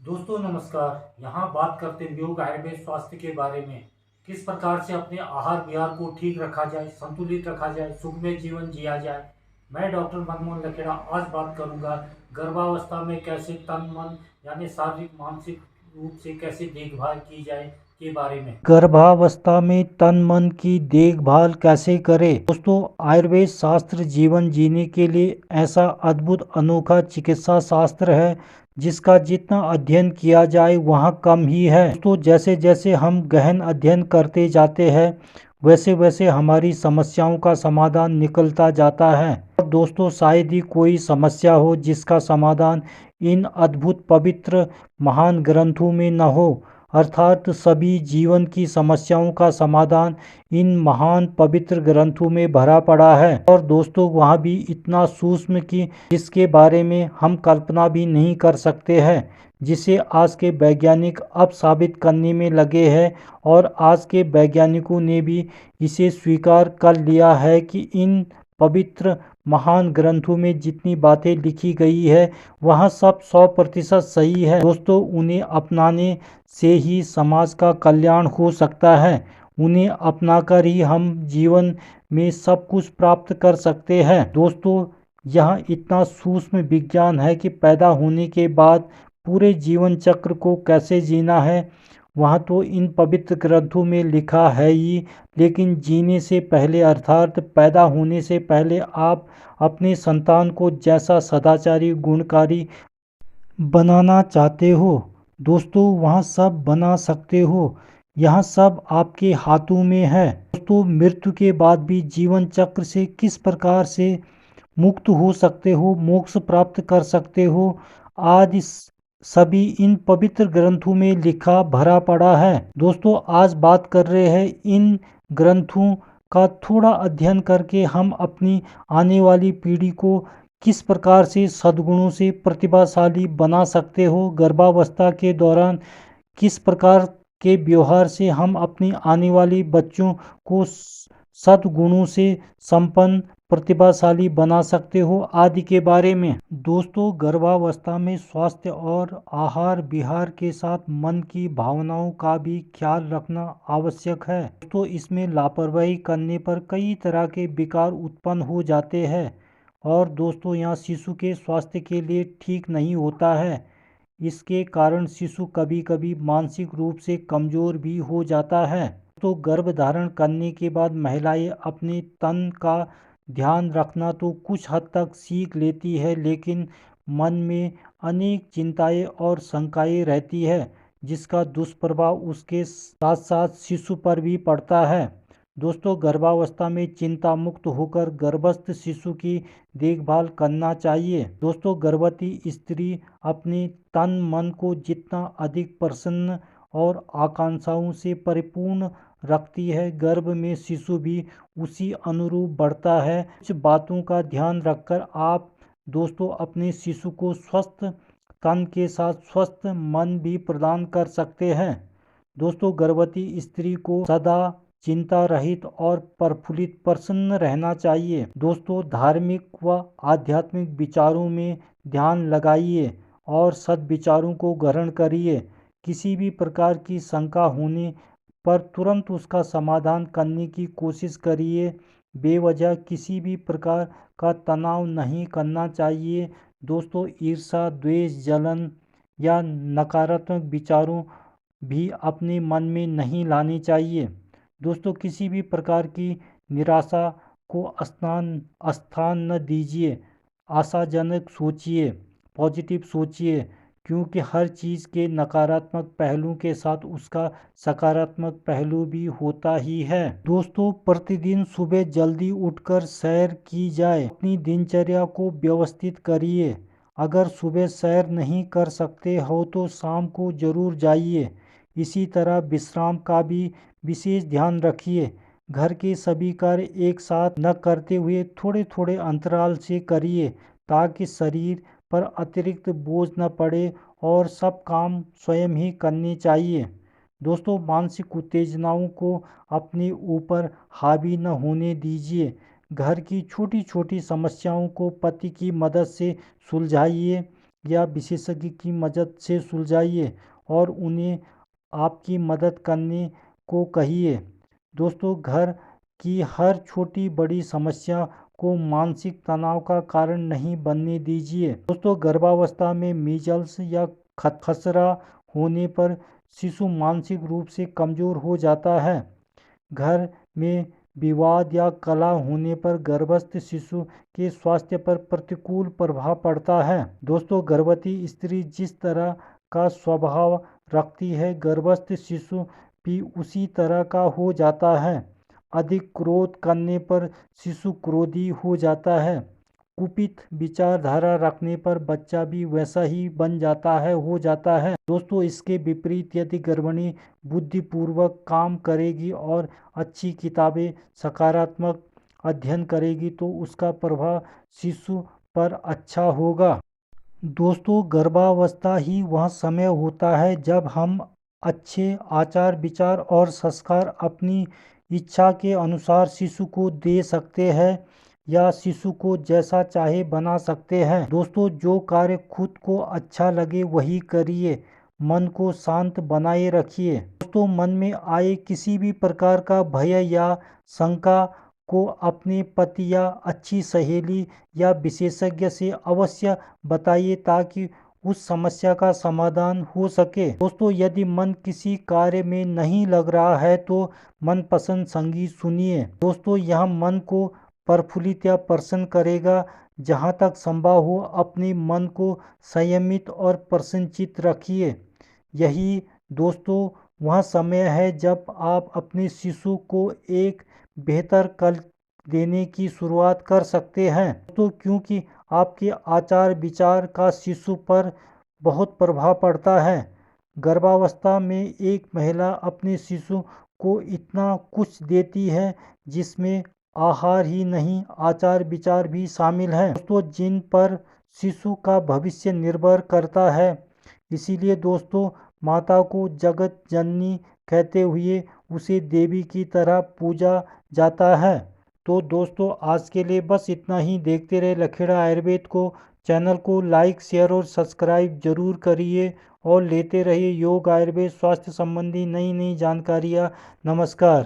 दोस्तों नमस्कार। यहाँ बात करते हैं योग आयुर्वेद स्वास्थ्य के बारे में। किस प्रकार से अपने आहार विहार को ठीक रखा जाए, संतुलित रखा जाए, सुखमय जीवन जिया जाए। मैं डॉक्टर मनमोहन लखेड़ा आज बात करूंगा गर्भावस्था में कैसे तन मन यानी शारीरिक मानसिक रूप से कैसे देखभाल की जाए के बारे में। गर्भावस्था में तन मन की देखभाल कैसे करें। दोस्तों, आयुर्वेद शास्त्र जीवन जीने के लिए ऐसा अद्भुत अनोखा चिकित्सा शास्त्र है जिसका जितना अध्ययन किया जाए वहाँ कम ही है। दोस्तों, जैसे जैसे हम गहन अध्ययन करते जाते हैं वैसे वैसे हमारी समस्याओं का समाधान निकलता जाता है। और दोस्तों, शायद ही कोई समस्या हो जिसका समाधान इन अद्भुत पवित्र महान ग्रंथों में न हो। अर्थात सभी जीवन की समस्याओं का समाधान इन महान पवित्र ग्रंथों में भरा पड़ा है। और दोस्तों, वहाँ भी इतना सूक्ष्म कि जिसके बारे में हम कल्पना भी नहीं कर सकते हैं, जिसे आज के वैज्ञानिक अब साबित करने में लगे हैं। और आज के वैज्ञानिकों ने भी इसे स्वीकार कर लिया है कि इन पवित्र महान ग्रंथों में जितनी बातें लिखी गई है वह सब 100% सही है। दोस्तों, उन्हें अपनाने से ही समाज का कल्याण हो सकता है। उन्हें अपनाकर ही हम जीवन में सब कुछ प्राप्त कर सकते हैं। दोस्तों, यह इतना सूक्ष्म विज्ञान है कि पैदा होने के बाद पूरे जीवन चक्र को कैसे जीना है वहाँ तो इन पवित्र ग्रंथों में लिखा है ही, लेकिन जीने से पहले अर्थात पैदा होने से पहले आप अपने संतान को जैसा सदाचारी गुणकारी बनाना चाहते हो दोस्तों वहाँ सब बना सकते हो। यह सब आपके हाथों में है। दोस्तों, मृत्यु के बाद भी जीवन चक्र से किस प्रकार से मुक्त हो सकते हो, मोक्ष प्राप्त कर सकते हो, आज सभी इन पवित्र ग्रंथों में लिखा भरा पड़ा है। दोस्तों, आज बात कर रहे हैं इन ग्रंथों का थोड़ा अध्ययन करके हम अपनी आने वाली पीढ़ी को किस प्रकार से सद्गुणों से प्रतिभाशाली बना सकते हो। गर्भावस्था के दौरान किस प्रकार के व्यवहार से हम अपनी आने वाली बच्चों को सद्गुणों से संपन्न प्रतिभाशाली बना सकते हो आदि के बारे में। दोस्तों, गर्भावस्था में स्वास्थ्य और आहार विहार के साथ मन की भावनाओं का भी ख्याल रखना आवश्यक है। दोस्तों, इसमें लापरवाही करने पर कई तरह के विकार उत्पन्न हो जाते हैं और दोस्तों यहाँ शिशु के स्वास्थ्य के लिए ठीक नहीं होता है। इसके कारण शिशु कभी कभी मानसिक रूप से कमज़ोर भी हो जाता है। तो गर्भधारण करने के बाद महिलाएं अपने तन का ध्यान रखना तो कुछ हद तक सीख लेती है, लेकिन मन में अनेक चिंताएं और शंकाएं रहती है जिसका दुष्प्रभाव उसके साथ साथ शिशु पर भी पड़ता है। दोस्तों, गर्भावस्था में चिंता मुक्त होकर गर्भस्थ शिशु की देखभाल करना चाहिए। दोस्तों, गर्भवती स्त्री अपने तन मन को जितना अधिक प्रसन्न और आकांक्षाओं से परिपूर्ण रखती है, गर्भ में शिशु भी उसी अनुरूप बढ़ता है। कुछ बातों का ध्यान रखकर आप दोस्तों अपने शिशु को स्वस्थ तन के साथ स्वस्थ मन भी प्रदान कर सकते हैं। दोस्तों, गर्भवती स्त्री को सदा चिंता रहित और प्रफुल्लित प्रसन्न रहना चाहिए। दोस्तों, धार्मिक व आध्यात्मिक विचारों में ध्यान लगाइए और सद्विचारों को ग्रहण करिए। किसी भी प्रकार की शंका होने पर तुरंत उसका समाधान करने की कोशिश करिए। बेवजह किसी भी प्रकार का तनाव नहीं करना चाहिए। दोस्तों, ईर्ष्या, द्वेष, जलन या नकारात्मक विचारों भी अपने मन में नहीं लानी चाहिए। दोस्तों, किसी भी प्रकार की निराशा को स्थान न दीजिए। आशाजनक सोचिए, पॉजिटिव सोचिए, क्योंकि हर चीज़ के नकारात्मक पहलू के साथ उसका सकारात्मक पहलू भी होता ही है। दोस्तों, प्रतिदिन सुबह जल्दी उठकर सैर की जाए। अपनी दिनचर्या को व्यवस्थित करिए। अगर सुबह सैर नहीं कर सकते हो तो शाम को ज़रूर जाइए। इसी तरह विश्राम का भी विशेष ध्यान रखिए। घर के सभी कार्य एक साथ न करते हुए थोड़े थोड़े अंतराल से करिए ताकि शरीर पर अतिरिक्त बोझ न पड़े और सब काम स्वयं ही करने चाहिए। दोस्तों, मानसिक उत्तेजनाओं को अपने ऊपर हावी न होने दीजिए। घर की छोटी छोटी समस्याओं को पति की मदद से सुलझाइए। या विशेषज्ञ की मदद से सुलझाइए और उन्हें आपकी मदद करने को कहिए। दोस्तों, घर की हर छोटी बड़ी समस्या को मानसिक तनाव का कारण नहीं बनने दीजिए। दोस्तों, गर्भावस्था में मीजल्स या खसरा होने पर शिशु मानसिक रूप से कमज़ोर हो जाता है। घर में विवाद या कलह होने पर गर्भस्थ शिशु के स्वास्थ्य पर प्रतिकूल प्रभाव पड़ता है। दोस्तों, गर्भवती स्त्री जिस तरह का स्वभाव रखती है, गर्भस्थ शिशु भी उसी तरह का हो जाता है। अधिक क्रोध करने पर शिशु क्रोधी हो जाता है। कुपित विचारधारा रखने पर बच्चा भी वैसा ही बन जाता है हो जाता है। दोस्तों, इसके विपरीत यदि गर्भिणी बुद्धिपूर्वक काम करेगी और अच्छी किताबें सकारात्मक अध्ययन करेगी तो उसका प्रभाव शिशु पर अच्छा होगा। दोस्तों, गर्भावस्था ही वह समय होता है जब हम अच्छे आचार विचार और संस्कार अपनी इच्छा के अनुसार शिशु को दे सकते हैं या शिशु को जैसा चाहे बना सकते हैं। दोस्तों, जो कार्य खुद को अच्छा लगे वही करिए। मन को शांत बनाए रखिए। दोस्तों, मन में आए किसी भी प्रकार का भय या शंका को अपने पति या अच्छी सहेली या विशेषज्ञ से अवश्य बताइए ताकि उस समस्या का समाधान हो सके। दोस्तों, यदि मन किसी कार्य में नहीं लग रहा है तो मनपसंद संगीत सुनिए। दोस्तों, यह मन को प्रफुल्लित या प्रसन्न करेगा। जहाँ तक संभव हो अपने मन को संयमित और प्रसन्नचित्त रखिए। यही दोस्तों वह समय है जब आप अपने शिशु को एक बेहतर कल देने की शुरुआत कर सकते हैं। तो क्योंकि आपके आचार विचार का शिशु पर बहुत प्रभाव पड़ता है। गर्भावस्था में एक महिला अपने शिशु को इतना कुछ देती है जिसमें आहार ही नहीं आचार विचार भी शामिल हैं। दोस्तों, जिन पर शिशु का भविष्य निर्भर करता है। इसीलिए दोस्तों, माता को जगत जननी कहते हुए उसे देवी की तरह पूजा जाता है। तो दोस्तों, आज के लिए बस इतना ही। देखते रहे लखेड़ा आयुर्वेद को। चैनल को लाइक शेयर और सब्सक्राइब जरूर करिए और लेते रहिए योग आयुर्वेद स्वास्थ्य संबंधी नई नई जानकारियाँ। नमस्कार।